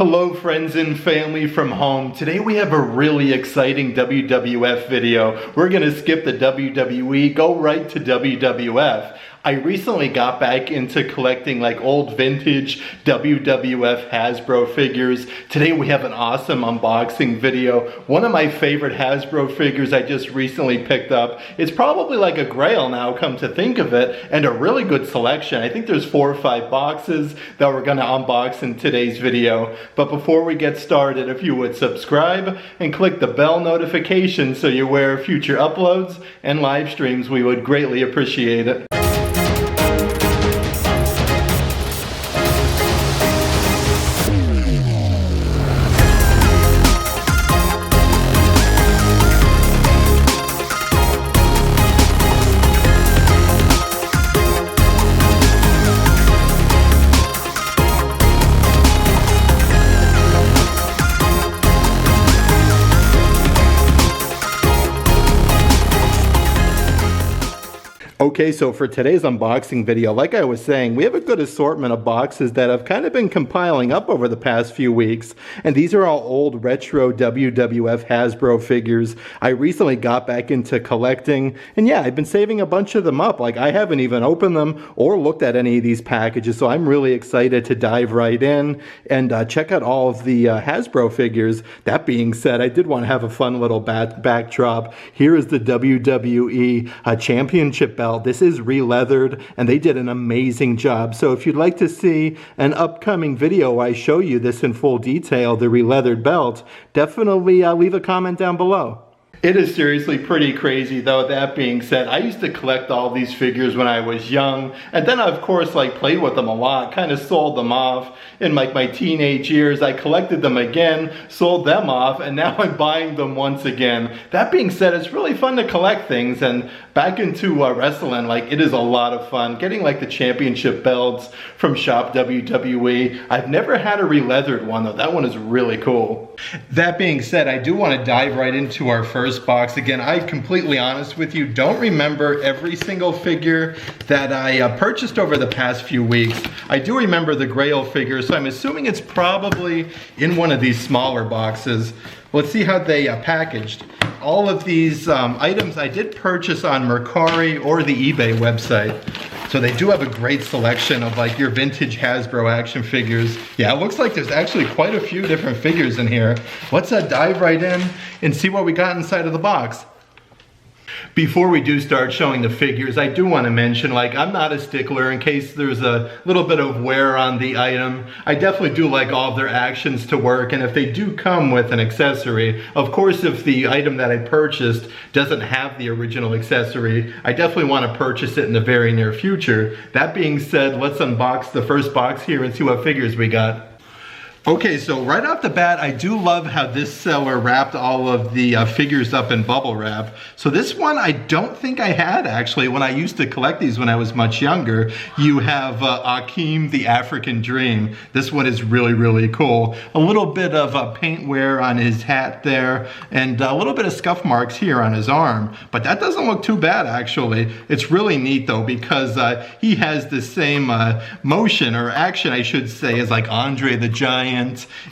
Hello friends and family from home. Today we have a really exciting WWF video. We're gonna skip the WWE, go right to WWF. I recently got back into collecting like old vintage WWF Hasbro figures. Today we have an awesome unboxing video. One of my favorite Hasbro figures I just recently picked up. It's probably like a grail now, come to think of it, and a really good selection. I think there's 4 or 5 boxes that we're gonna unbox in today's video. But before we get started, if you would subscribe and click the bell notification so you're aware of future uploads and live streams, we would greatly appreciate it. Okay, so for today's unboxing video, like I was saying, we have a good assortment of boxes that have kind of been compiling up over the past few weeks. And these are all old retro WWF Hasbro figures. I recently got back into collecting, and yeah, I've been saving a bunch of them up. Like, I haven't even opened them or looked at any of these packages, so I'm really excited to dive right in and check out all of the Hasbro figures. That being said, I did want to have a fun little backdrop. Here is the WWE Championship belt. This is re-leathered, and they did an amazing job. So if you'd like to see an upcoming video I show you this in full detail, the re-leathered belt, definitely leave a comment down below. It is seriously pretty crazy though. That being said, I used to collect all these figures when I was young, and then of course like played with them a lot, kind of sold them off in like my teenage years. I collected them again, sold them off, and now I'm buying them once again. That being said, it's really fun to collect things, and back into wrestling, like it is a lot of fun getting like the championship belts from Shop WWE. I've never had a re-leathered one though. That one is really cool. That being said, I do want to dive right into our first box. Again, I'm completely honest with you, don't remember every single figure that I purchased over the past few weeks. I do remember the Grail figure, so I'm assuming it's probably in one of these smaller boxes. Let's see how they packaged. All of these items I did purchase on Mercari or the eBay website. So they do have a great selection of like your vintage Hasbro action figures. Yeah, it looks like there's actually quite a few different figures in here. Let's dive right in and see what we got inside of the box. Before we do start showing the figures, I do want to mention, like, I'm not a stickler in case there's a little bit of wear on the item. I definitely do like all of their actions to work, and if they do come with an accessory, of course if the item that I purchased doesn't have the original accessory, I definitely want to purchase it in the very near future. That being said, let's unbox the first box here and see what figures we got. Okay, so right off the bat, I do love how this seller wrapped all of the figures up in bubble wrap. So this one I don't think I had actually when I used to collect these when I was much younger. You have Akeem the African Dream. This one is really, really cool. A little bit of paint wear on his hat there, and a little bit of scuff marks here on his arm. But that doesn't look too bad actually. It's really neat though, because he has the same motion or action I should say as like Andre the Giant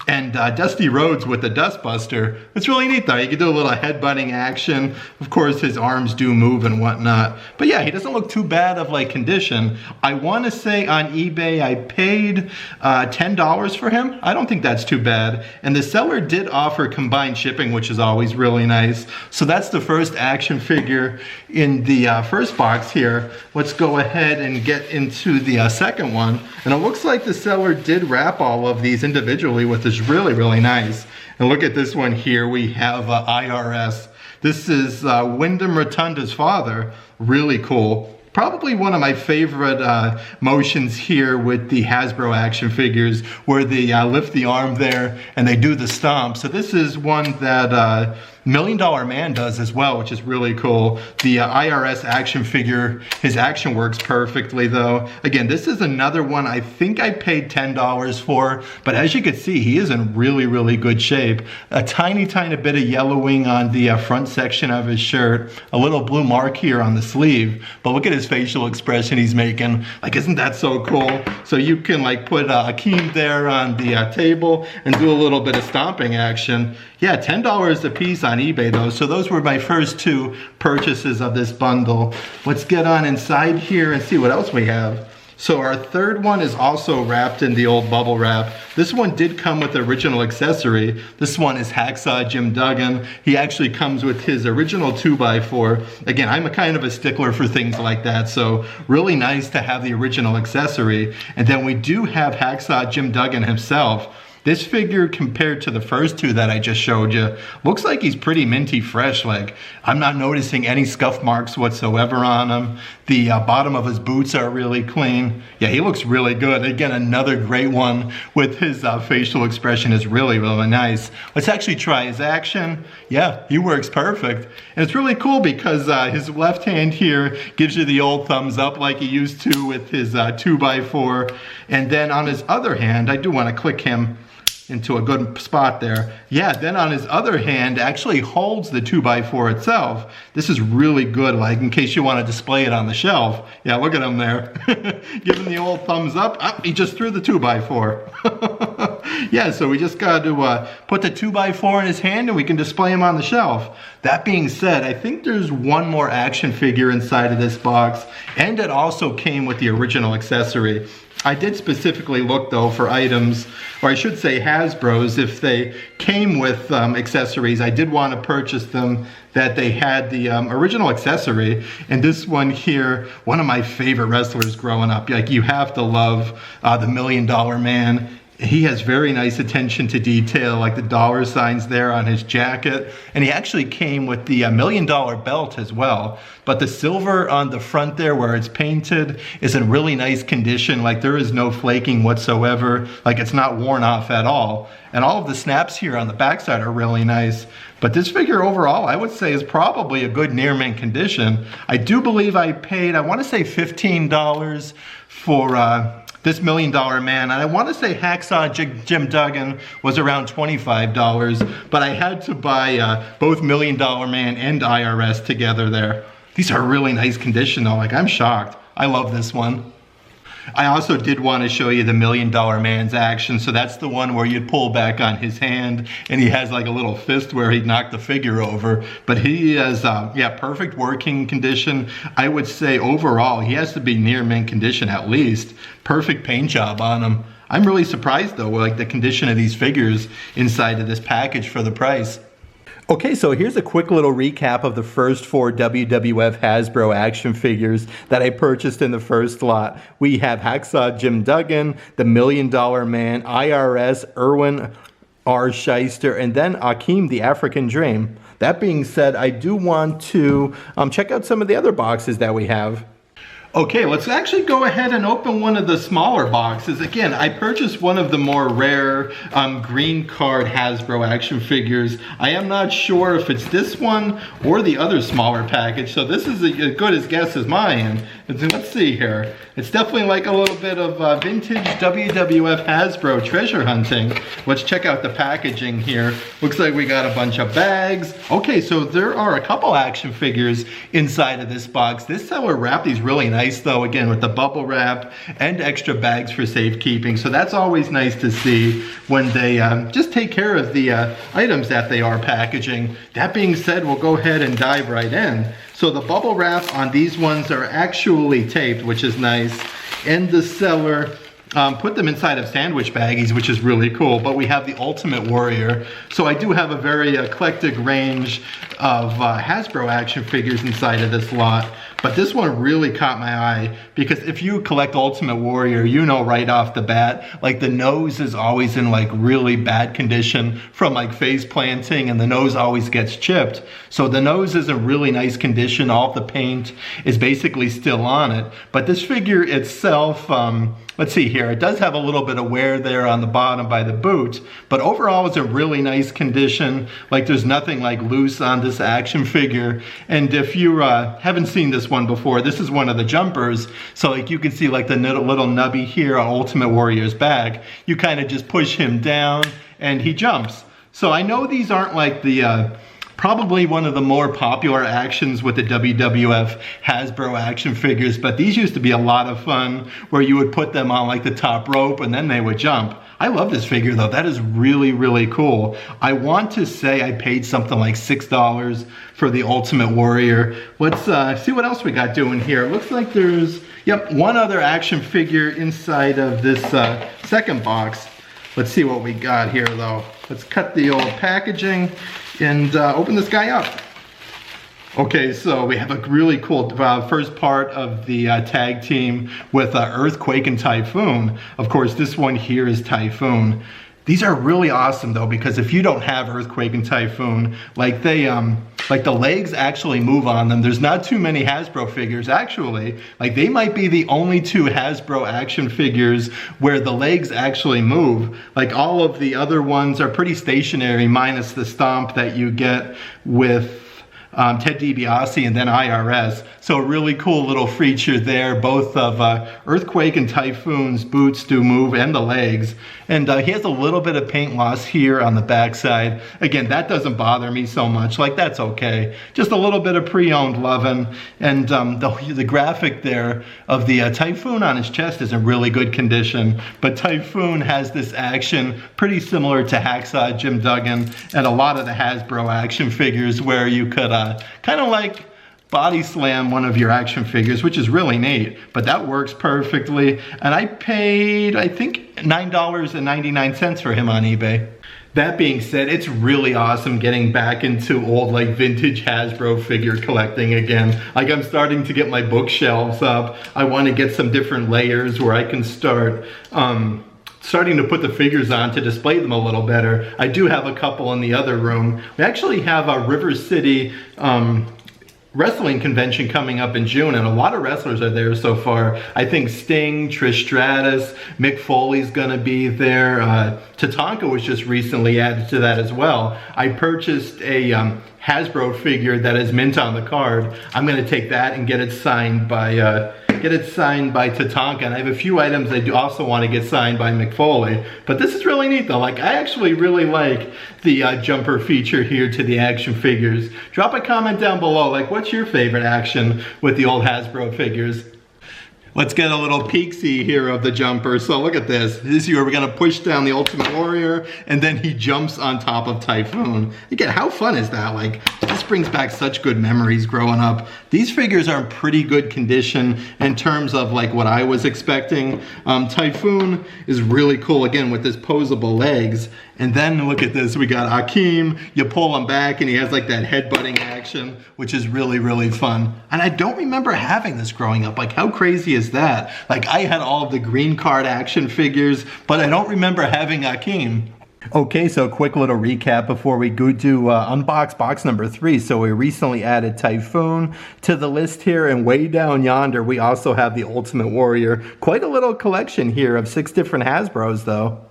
and Dusty Rhodes with the Dustbuster. It's really neat though. You can do a little headbutting action. Of course his arms do move and whatnot. But yeah, he doesn't look too bad of like condition. I want to say on eBay I paid $10 for him. I don't think that's too bad. And the seller did offer combined shipping, which is always really nice. So that's the first action figure in the first box here. Let's go ahead and get into the second one. And it looks like the seller did wrap all of these individually, which is really, really nice. And look at this one here. We have IRS. This is Wyndham Rotunda's father. Really cool. Probably one of my favorite motions here with the Hasbro action figures, where they lift the arm there and they do the stomp. So this is one that $1 Million Man does as well, which is really cool. The IRS action figure, his action works perfectly though. Again, this is another one I think I paid $10 for, but as you can see, he is in really, really good shape. A tiny bit of yellowing on the front section of his shirt, a little blue mark here on the sleeve, but look at his facial expression he's making. Like, isn't that so cool? So you can like put Akeem there on the table and do a little bit of stomping action. Yeah, $10 a piece on eBay though. So those were my first 2 purchases of this bundle. Let's get on inside here and see what else we have. So our third one is also wrapped in the old bubble wrap. This one did come with the original accessory. This one is Hacksaw Jim Duggan. He actually comes with his original 2x4. Again, I'm a kind of a stickler for things like that, so really nice to have the original accessory. And then we do have Hacksaw Jim Duggan himself. This figure, compared to the first 2 that I just showed you, looks like he's pretty minty fresh. Like, I'm not noticing any scuff marks whatsoever on him. The bottom of his boots are really clean. Yeah, he looks really good. Again, another great one with his facial expression is really, really nice. Let's actually try his action. Yeah, he works perfect. And it's really cool because his left hand here gives you the old thumbs up like he used to with his 2x4. And then on his other hand, I do want to click him into a good spot there. Yeah, then on his other hand actually holds the 2x4 itself. This is really good, like in case you want to display it on the shelf. Yeah, look at him there. Giving the old thumbs up. Oh, he just threw the 2x4. Yeah, so we just got to put the 2x4 in his hand and we can display him on the shelf. That being said, I think there's one more action figure inside of this box, and it also came with the original accessory. I did specifically look though for items, or I should say Hasbro's, if they came with accessories. I did want to purchase them that they had the original accessory. And this one here, one of my favorite wrestlers growing up. Like, you have to love the $1 Million Man. He has very nice attention to detail, like the dollar signs there on his jacket. And he actually came with the $1 Million belt as well. But the silver on the front there where it's painted is in really nice condition. Like, there is no flaking whatsoever. Like, it's not worn off at all. And all of the snaps here on the backside are really nice. But this figure overall, I would say, is probably a good near mint condition. I do believe I paid, I want to say $15 for this $1 Million Man, and I want to say Hacksaw Jim Duggan was around $25, but I had to buy both $1 Million Man and IRS together there. These are really nice condition though, like, I'm shocked. I love this one. I also did want to show you the $1 Million Man's action. So that's the one where you'd pull back on his hand and he has like a little fist where he'd knock the figure over. But he has, yeah, perfect working condition. I would say overall, he has to be near mint condition at least. Perfect paint job on him. I'm really surprised though, like the condition of these figures inside of this package for the price. Okay, so here's a quick little recap of the first 4 WWF Hasbro action figures that I purchased in the first lot. We have Hacksaw Jim Duggan, the $1 Million Man, IRS, Irwin R. Shyster, and then Akeem the African Dream. That being said, I do want to check out some of the other boxes that we have. Okay, let's actually go ahead and open one of the smaller boxes. Again, I purchased one of the more rare green card Hasbro action figures. I am not sure if it's this one or the other smaller package, so this is as good as guess as mine. Let's see here. It's definitely like a little bit of vintage WWF Hasbro treasure hunting. Let's check out the packaging here. Looks like we got a bunch of bags. Okay, so there are a couple action figures inside of this box. This seller wrapped these really nice though, again with the bubble wrap and extra bags for safekeeping. So that's always nice to see when they just take care of the items that they are packaging. That being said, we'll go ahead and dive right in. So the bubble wrap on these ones are actually taped, which is nice. And the seller put them inside of sandwich baggies, which is really cool. But we have the Ultimate Warrior. So I do have a very eclectic range of Hasbro action figures inside of this lot. But this one really caught my eye because if you collect Ultimate Warrior, you know right off the bat, like the nose is always in like really bad condition from like face planting, and the nose always gets chipped. So the nose is in really nice condition. All the paint is basically still on it. But this figure itself, let's see here, it does have a little bit of wear there on the bottom by the boot, but overall it's in really nice condition. Like there's nothing like loose on this action figure. And if you haven't seen this one before, this is one of the jumpers. So like you can see like the little nubby here on Ultimate Warrior's back. You kind of just push him down and he jumps. So I know these aren't like the Probably one of the more popular actions with the WWF Hasbro action figures, but these used to be a lot of fun where you would put them on like the top rope and then they would jump. I love this figure though. That is really, really cool. I want to say I paid something like $6 for the Ultimate Warrior. Let's see what else we got doing here. It looks like there's, yep, one other action figure inside of this second box. Let's see what we got here though. Let's cut the old packaging and open this guy up. Okay, so we have a really cool first part of the tag team with Earthquake and Typhoon. Of course, this one here is Typhoon. These are really awesome though, because if you don't have Earthquake and Typhoon, like they, like the legs actually move on them. There's not too many Hasbro figures actually. Like they might be the only two Hasbro action figures where the legs actually move. Like all of the other ones are pretty stationary minus the stomp that you get with Ted DiBiase and then IRS. So a really cool little feature there. Both of Earthquake and Typhoon's boots do move and the legs. And he has a little bit of paint loss here on the backside. Again, that doesn't bother me so much. Like that's okay. Just a little bit of pre-owned loving. And the graphic there of the Typhoon on his chest is in really good condition. But Typhoon has this action pretty similar to Hacksaw Jim Duggan and a lot of the Hasbro action figures where you could kind of like body slam one of your action figures, which is really neat, but that works perfectly. And I paid, I think, $9.99 for him on eBay. That being said, it's really awesome getting back into old like vintage Hasbro figure collecting again. Like I'm starting to get my bookshelves up. I want to get some different layers where I can start starting to put the figures on to display them a little better. I do have a couple in the other room. We actually have a River City wrestling convention coming up in June, and a lot of wrestlers are there so far. I think Sting, Trish Stratus, Mick Foley's gonna be there. Tatanka was just recently added to that as well. I purchased a Hasbro figure that is mint on the card. I'm gonna take that and get it signed by Tatanka, and I have a few items I do also want to get signed by Mick Foley. But this is really neat though. Like I actually really like the jumper feature here to the action figures. Drop a comment down below, like what's your favorite action with the old Hasbro figures? Let's get a little peek-see here of the jumper. So look at this. This is where we're gonna push down the Ultimate Warrior and then he jumps on top of Typhoon. Again, how fun is that? Like, this brings back such good memories growing up. These figures are in pretty good condition in terms of like what I was expecting. Typhoon is really cool again with his posable legs. And then look at this, we got Akeem. You pull him back and he has like that headbutting action, which is really, really fun. And I don't remember having this growing up. Like how crazy is that? Like I had all of the green card action figures, but I don't remember having Akeem. Okay, so a quick little recap before we go to unbox box number 3. So we recently added Typhoon to the list here, and way down yonder we also have the Ultimate Warrior. Quite a little collection here of 6 different Hasbros though.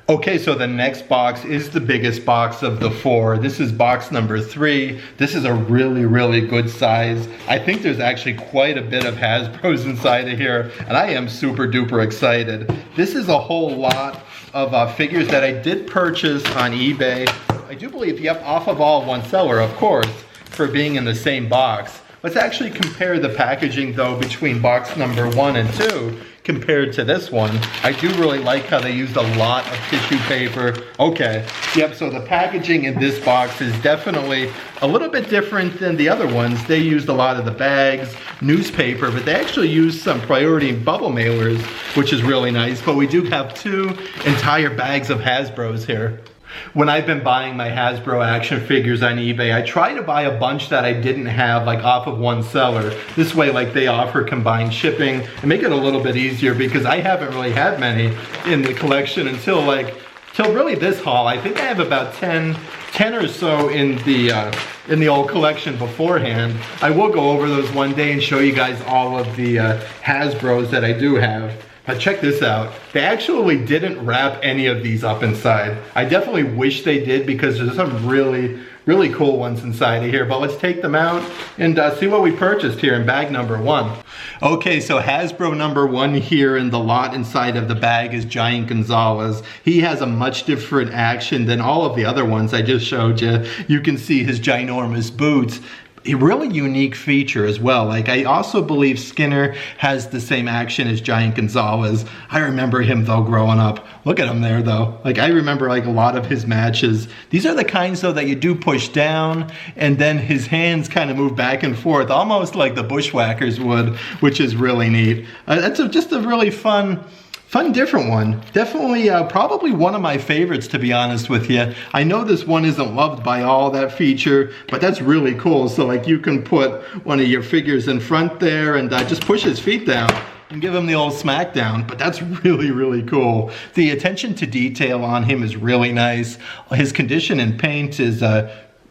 Okay, so the next box is the biggest box of the 4. This is box number 3. This is a really, really good size. I think there's actually quite a bit of Hasbros inside of here, and I am super duper excited. This is a whole lot of figures that I did purchase on eBay. I do believe, yep, off of all one seller, of course, for being in the same box. Let's actually compare the packaging though between box number 1 and 2 compared to this one. I do really like how they used a lot of tissue paper. Okay, yep, so the packaging in this box is definitely a little bit different than the other ones. They used a lot of the bags, newspaper, but they actually used some priority bubble mailers, which is really nice. But we do have 2 entire bags of Hasbros here. When I've been buying my Hasbro action figures on eBay, I try to buy a bunch that I didn't have like off of one seller. This way, like they offer combined shipping and make it a little bit easier because I haven't really had many in the collection until really this haul. I think I have about 10 or so in the old collection beforehand. I will go over those one day and show you guys all of the Hasbros that I do have. Check this out. They actually didn't wrap any of these up inside. I definitely wish they did because there's some really cool ones inside of here. But let's take them out and see what we purchased here in bag number 1. Okay, so Hasbro number 1 here in the lot inside of the bag is Giant Gonzalez. He has a much different action than all of the other ones I just showed you. You can see his ginormous boots. A really unique feature as well. Like, I also believe Skinner has the same action as Giant Gonzalez. I remember him though growing up. Look at him there though. Like, I remember like a lot of his matches. These are the kinds though that you do push down and then his hands kind of move back and forth, almost like the Bushwhackers would, which is really neat. That's just a really fun different one. Definitely probably one of my favorites, to be honest with you. I know this one isn't loved by all, that feature, but that's really cool. So like you can put one of your figures in front there and just push his feet down and give him the old smackdown. But that's really cool. The attention to detail on him is really nice. His condition and paint is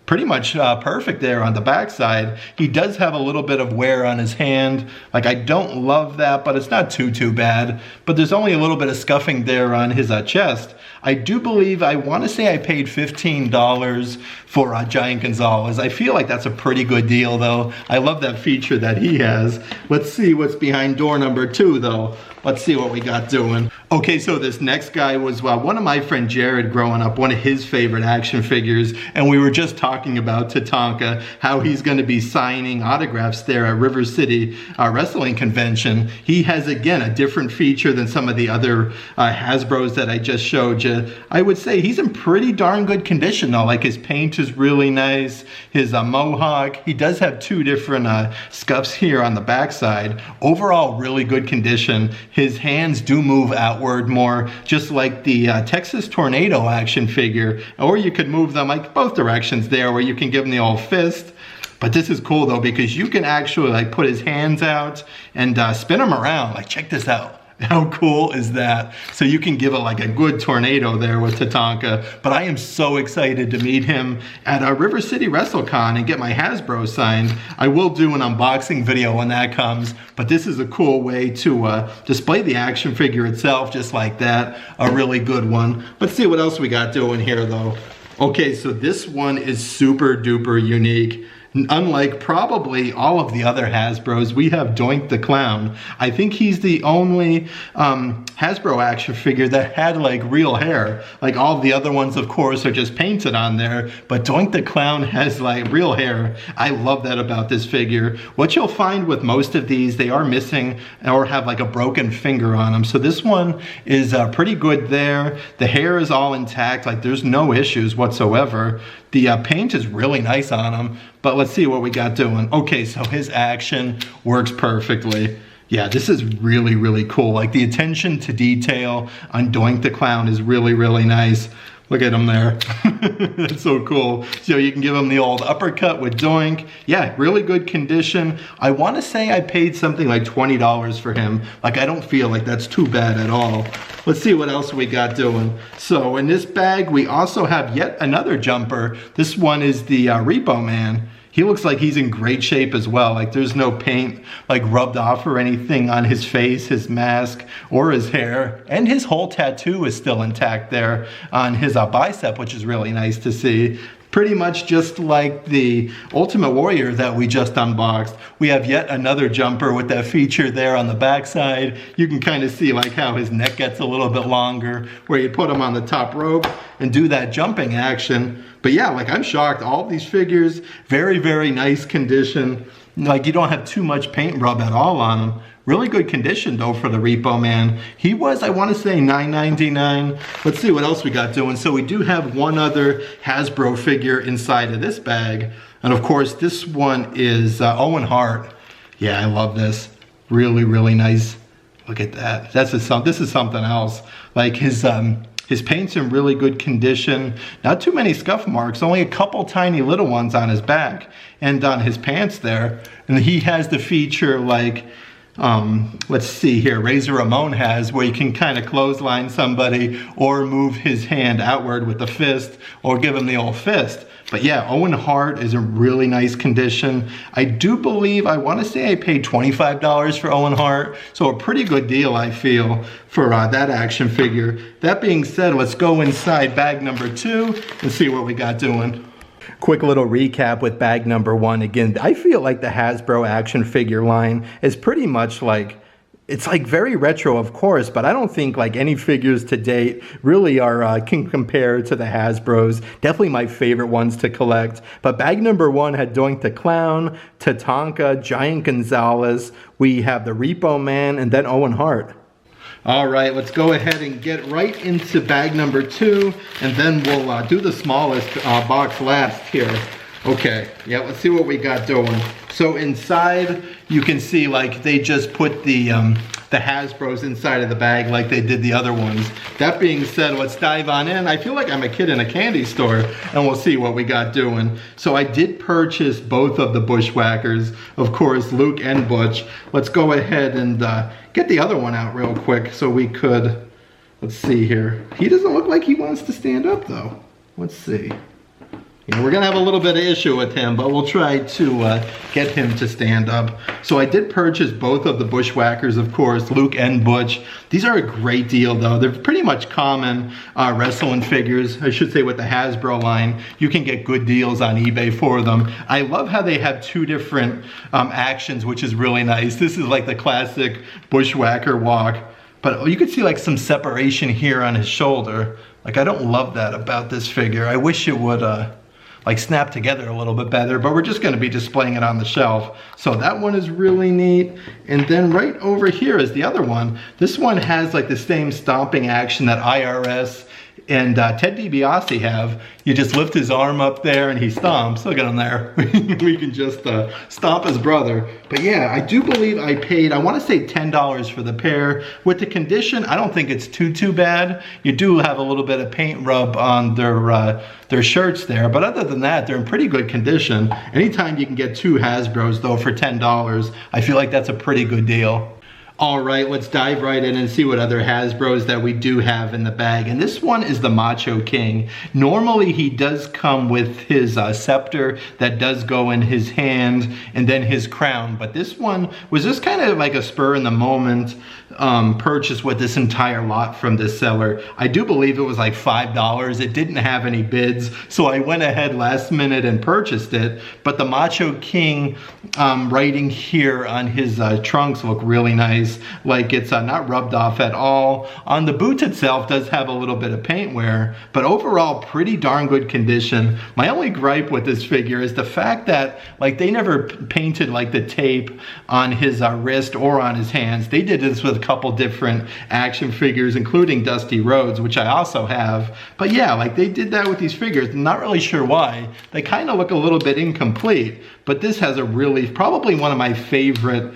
pretty much perfect there on the backside. He does have a little bit of wear on his hand. Like, I don't love that, but it's not too bad. But there's only a little bit of scuffing there on his chest. I do believe, I want to say I paid $15 for Giant Gonzalez. I feel like that's a pretty good deal though. I love that feature that he has. Let's see what's behind door number 2 though. Let's see what we got doing. Okay, so this next guy was one of my friend Gerard growing up, one of his favorite action figures, and we were just talking about Tatanka, how he's going to be signing autographs there at River City Wrestling Convention. He has, again, a different feature than some of the other Hasbros that I just showed you. I would say he's in pretty darn good condition though. Like, his paint is really nice, his mohawk. He does have 2 different scuffs here on the backside. Overall, really good condition. His hands do move outward more, just like the Texas Tornado action figure. Or you could move them like both directions there, where you can give him the old fist. But this is cool though, because you can actually like put his hands out and spin them around. Like, check this out. How cool is that? So you can give it like a good tornado there with Tatanka. But I am so excited to meet him at River City WrestleCon and get my Hasbro signed. I will do an unboxing video when that comes, but this is a cool way to display the action figure itself just like that. A really good one. Let's see what else we got doing here though. Okay, so this one is super duper unique. Unlike probably all of the other Hasbros, we have Doink the Clown. I think he's the only Hasbro action figure that had like real hair. Like, all the other ones, of course, are just painted on there, but Doink the Clown has like real hair. I love that about this figure. What you'll find with most of these, they are missing or have like a broken finger on them. So this one is pretty good there. The hair is all intact, like there's no issues whatsoever. The paint is really nice on him, but let's see what we got doing. Okay, so his action works perfectly. Yeah, this is really cool. Like, the attention to detail on Doink the Clown is really nice. Look at him there. That's so cool. So you can give him the old uppercut with Doink. Yeah, really good condition. I want to say I paid something like $20 for him. Like, I don't feel like that's too bad at all. Let's see what else we got doing. So in this bag, we also have yet another jumper. This one is the Repo Man. He looks like he's in great shape as well. Like, there's no paint like rubbed off or anything on his face, his mask, or his hair. And his whole tattoo is still intact there on his bicep, which is really nice to see. Pretty much just like the Ultimate Warrior that we just unboxed. We have yet another jumper with that feature there on the backside. You can kind of see like how his neck gets a little bit longer, where you put him on the top rope and do that jumping action. But yeah, like, I'm shocked. All of these figures, very nice condition. Like, you don't have too much paint rub at all on them. Really good condition though for the Repo Man. He was, I want to say, $9.99. Let's see what else we got doing. So we do have one other Hasbro figure inside of this bag. And of course, this one is Owen Hart. Yeah, I love this. Really nice. Look at that. This is something else. Like, his paint's in really good condition. Not too many scuff marks, only a couple tiny little ones on his back and on his pants there. And he has the feature like let's see here, Razor Ramon has, where you can kind of clothesline somebody or move his hand outward with the fist or give him the old fist. But yeah, Owen Hart is in really nice condition. I do believe, I want to say I paid $25 for Owen Hart, so a pretty good deal I feel for that action figure. That being said, let's go inside bag number 2 and see what we got doing. Quick little recap with bag number 1. Again, I feel like the Hasbro action figure line is pretty much like, it's like very retro, of course, but I don't think like any figures to date really are can compare to the Hasbros. Definitely my favorite ones to collect. But bag number 1 had Doink the Clown, Tatanka, Giant Gonzalez. We have the Repo Man, and then Owen Hart. All right, let's go ahead and get right into bag number 2, and then we'll do the smallest box last here. Okay, yeah, let's see what we got doing. So inside, you can see like they just put the Hasbros inside of the bag like they did the other ones. That being said, let's dive on in. I feel like I'm a kid in a candy store, and we'll see what we got doing. So I did purchase both of the Bushwhackers, of course, Luke and Butch. Let's go ahead and get the other one out real quick so we could, let's see here. He doesn't look like he wants to stand up though. Let's see. You know, we're gonna have a little bit of issue with him, but we'll try to get him to stand up. So I did purchase both of the Bushwhackers, of course, Luke and Butch. These are a great deal though. They're pretty much common wrestling figures, I should say, with the Hasbro line. You can get good deals on eBay for them. I love how they have 2 different actions, which is really nice. This is like the classic Bushwhacker walk, but you can see like some separation here on his shoulder. Like, I don't love that about this figure. I wish it would like snap together a little bit better, but we're just gonna be displaying it on the shelf. So that one is really neat. And then right over here is the other one. This one has like the same stomping action that IRS and Ted DiBiase have. You just lift his arm up there and he stomps. Look at him there. We can just stomp his brother. But yeah, I do believe I paid, I want to say $10 for the pair. With the condition, I don't think it's too bad. You do have a little bit of paint rub on their shirts there, but other than that, they're in pretty good condition. Anytime you can get 2 Hasbros though for $10, I feel like that's a pretty good deal. All right, let's dive right in and see what other Hasbros that we do have in the bag. And this one is the Macho King. Normally he does come with his scepter that does go in his hand and then his crown. But this one was just kind of like a spur in the moment purchase with this entire lot from this seller. I do believe it was like $5. It didn't have any bids, so I went ahead last minute and purchased it. But the Macho King writing here on his trunks look really nice. Like it's not rubbed off at all. On the boots itself does have a little bit of paint wear, but overall pretty darn good condition. My only gripe with this figure is the fact that like they never painted like the tape on his wrist or on his hands. They did this with a couple different action figures, including Dusty Rhodes, which I also have. But yeah, like they did that with these figures. I'm not really sure why. They kind of look a little bit incomplete, but this has a really, probably one of my favorite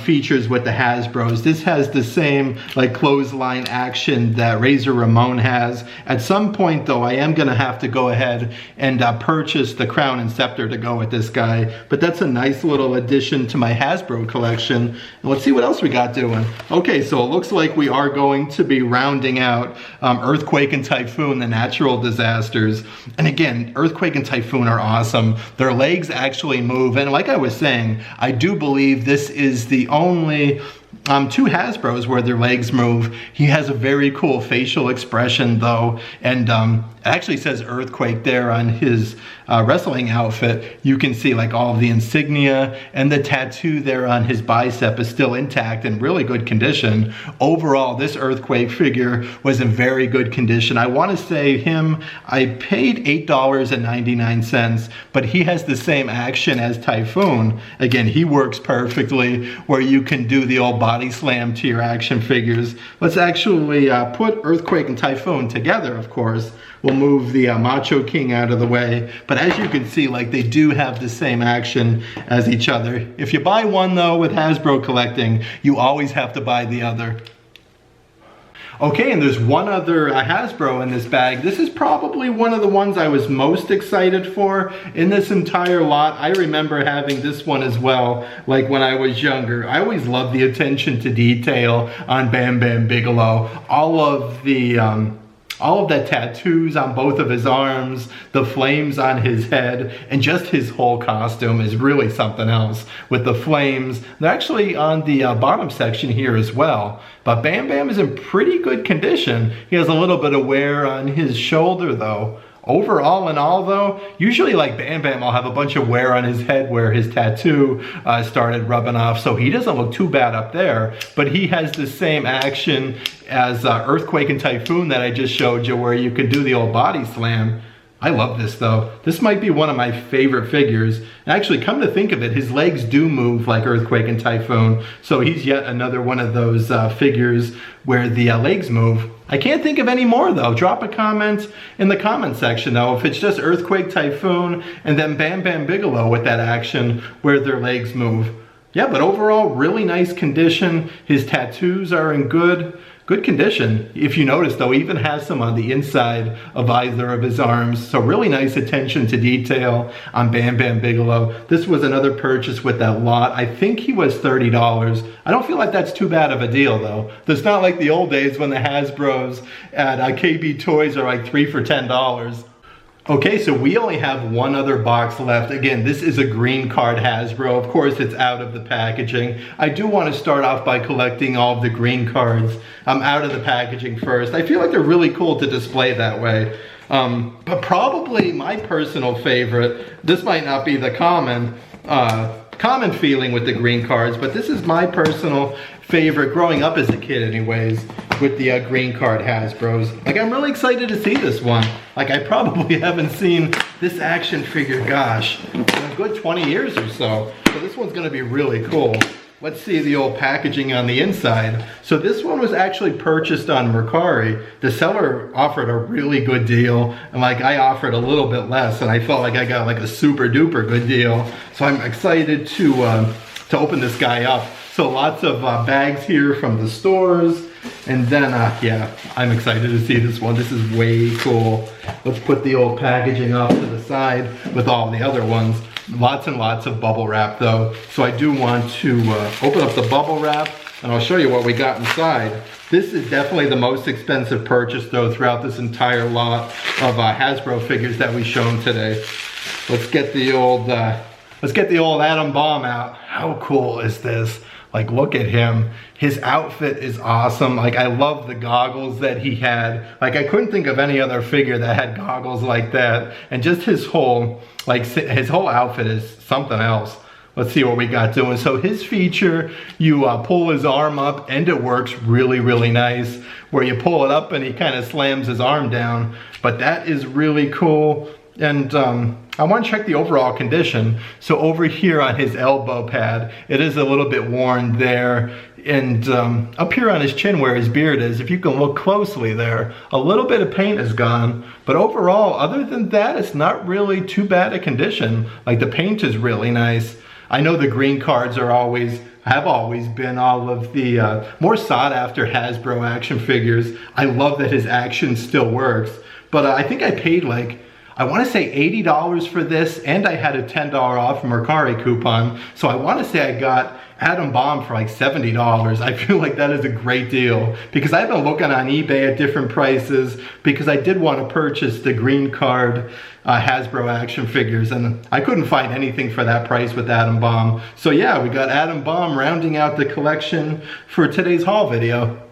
features with the Hasbros. This has the same like clothesline action that Razor Ramon has. At some point though, I am gonna have to go ahead and purchase the crown and scepter to go with this guy, but that's a nice little addition to my Hasbro collection. And let's see what else we got doing. Okay, so it looks like we are going to be rounding out Earthquake and Typhoon, the natural disasters. And again, Earthquake and Typhoon are awesome. Their legs actually move, and like I was saying, I do believe this is the only 2 Hasbros where their legs move. He has a very cool facial expression though, and it actually says Earthquake there on his wrestling outfit. You can see like all of the insignia, and the tattoo there on his bicep is still intact in really good condition. Overall, this Earthquake figure was in very good condition. I want to say him, I paid $8.99, but he has the same action as Typhoon. Again, he works perfectly where you can do the old body slam to your action figures. Let's actually put Earthquake and Typhoon together, of course. We'll move the Macho King out of the way. But as you can see, like they do have the same action as each other. If you buy one though with Hasbro collecting, you always have to buy the other. Okay, and there's one other Hasbro in this bag. This is probably one of the ones I was most excited for in this entire lot. I remember having this one as well, like when I was younger. I always loved the attention to detail on Bam Bam Bigelow. All of the tattoos on both of his arms, the flames on his head, and just his whole costume is really something else. With the flames, they're actually on the bottom section here as well. But Bam Bam is in pretty good condition. He has a little bit of wear on his shoulder though. Overall in all though, usually like Bam Bam will have a bunch of wear on his head where his tattoo started rubbing off, so he doesn't look too bad up there, but he has the same action as Earthquake and Typhoon that I just showed you, where you can do the old body slam. I love this though. This might be one of my favorite figures. Actually, come to think of it, his legs do move like Earthquake and Typhoon, so he's yet another one of those figures where the legs move. I can't think of any more though. Drop a comment in the comment section though if it's just Earthquake, Typhoon, and then Bam Bam Bigelow with that action where their legs move. Yeah, but overall, really nice condition. His tattoos are in good condition. If you notice though, he even has some on the inside of either of his arms. So really nice attention to detail on Bam Bam Bigelow. This was another purchase with that lot. I think he was $30. I don't feel like that's too bad of a deal though. It's not like the old days when the Hasbros at KB Toys are like 3 for $10. Okay, so we only have one other box left. Again, this is a green card Hasbro. Of course, it's out of the packaging. I do want to start off by collecting all of the green cards out of the packaging first. I feel like they're really cool to display that way. But probably my personal favorite, this might not be the common feeling with the green cards, but this is my personal favorite growing up as a kid anyways, with the green card Hasbros. Like, I'm really excited to see this one. Like, I probably haven't seen this action figure, gosh, in a good 20 years or so. So this one's gonna be really cool. Let's see the old packaging on the inside. So this one was actually purchased on Mercari. The seller offered a really good deal, and like I offered a little bit less, and I felt like I got like a super duper good deal. So I'm excited to open this guy up. So lots of bags here from the stores. And then, yeah, I'm excited to see this one. This is way cool. Let's put the old packaging off to the side with all the other ones. Lots and lots of bubble wrap though. So I do want to open up the bubble wrap and I'll show you what we got inside. This is definitely the most expensive purchase though throughout this entire lot of Hasbro figures that we've shown today. Let's get the old Adam Bomb out. How cool is this? Like, look at him. His outfit is awesome. Like, I love the goggles that he had. Like, I couldn't think of any other figure that had goggles like that. And just his whole outfit is something else. Let's see what we got doing. So his feature, you pull his arm up and it works really, really nice. Where you pull it up and he kind of slams his arm down. But that is really cool. And I want to check the overall condition. So over here on his elbow pad, it is a little bit worn there. And up here on his chin where his beard is, if you can look closely there, a little bit of paint is gone. But overall, other than that, it's not really too bad a condition. Like, the paint is really nice. I know the green cards are have always been all of the more sought after Hasbro action figures. I love that his action still works. But I think I paid like, I want to say $80 for this, and I had a $10 off Mercari coupon. So I want to say I got Adam Bomb for like $70. I feel like that is a great deal because I've been looking on eBay at different prices because I did want to purchase the green card Hasbro action figures, and I couldn't find anything for that price with Adam Bomb. So yeah, we got Adam Bomb rounding out the collection for today's haul video.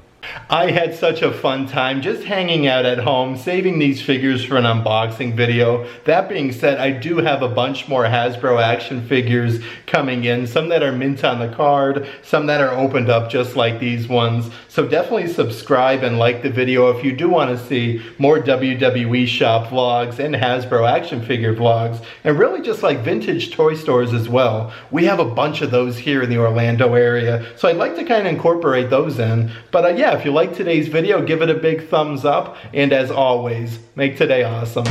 I had such a fun time just hanging out at home, saving these figures for an unboxing video. That being said, I do have a bunch more Hasbro action figures coming in, some that are mint on the card, some that are opened up just like these ones. So definitely subscribe and like the video if you do want to see more WWE shop vlogs and Hasbro action figure vlogs, and really just like vintage toy stores as well. We have a bunch of those here in the Orlando area, so I'd like to kind of incorporate those in. But yeah, if you like today's video, give it a big thumbs up, and as always, make today awesome.